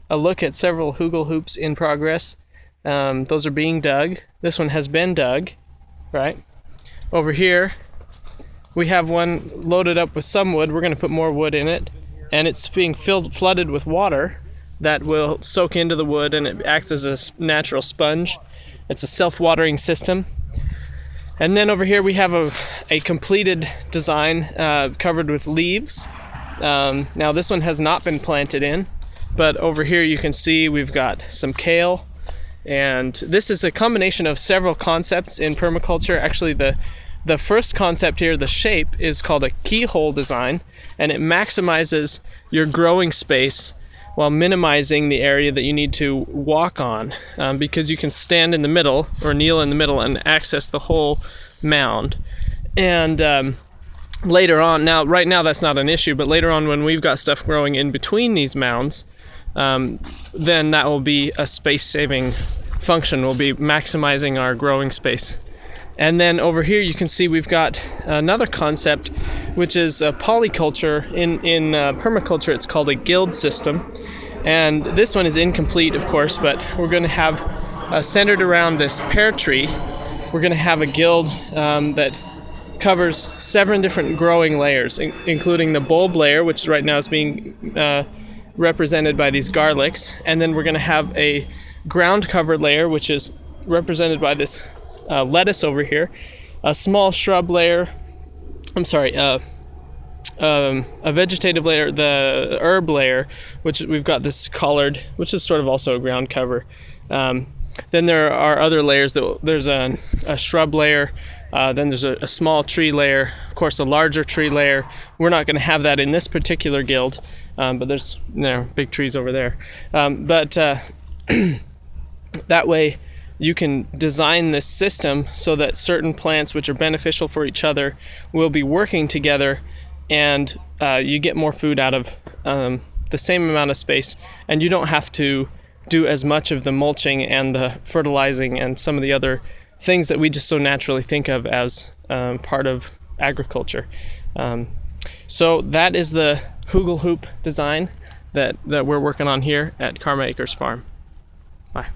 a look at several Hugel hoops in progress. Those are being dug. This one has been dug, right? Over here, we have one loaded up with some wood. We're going to put more wood in it, and it's being flooded with water that will soak into the wood, and it acts as a natural sponge. It's a self-watering system. And then over here we have a completed design covered with leaves. Now this one has not been planted in, but over here you can see we've got some kale, and this is a combination of several concepts in permaculture. Actually, the first concept here, the shape, is called a keyhole design, and it maximizes your growing space while minimizing the area that you need to walk on, because you can stand in the middle or kneel in the middle and access the whole mound. And later on, right now that's not an issue, but later on when we've got stuff growing in between these mounds, then that will be a space-saving function. We'll be maximizing our growing space. And then over here you can see we've got another concept, which is polyculture. In permaculture it's called a guild system, and this one is incomplete, of course, but we're going to have centered around this pear tree, we're going to have a guild that covers 7 different growing layers, including the bulb layer, which right now is being represented by these garlics, and then we're going to have a ground cover layer, which is represented by this lettuce over here, a small shrub layer, a vegetative layer, the herb layer, which we've got this collard, which is sort of also a ground cover. Then there are other layers. There's a shrub layer, then there's a small tree layer, of course a larger tree layer. We're not going to have that in this particular guild, but there's big trees over there. That way you can design this system so that certain plants which are beneficial for each other will be working together, and you get more food out of the same amount of space, and you don't have to do as much of the mulching and the fertilizing and some of the other things that we just so naturally think of as part of agriculture. So that is the Hugel hoop design that we're working on here at Karma Acres Farm. Bye.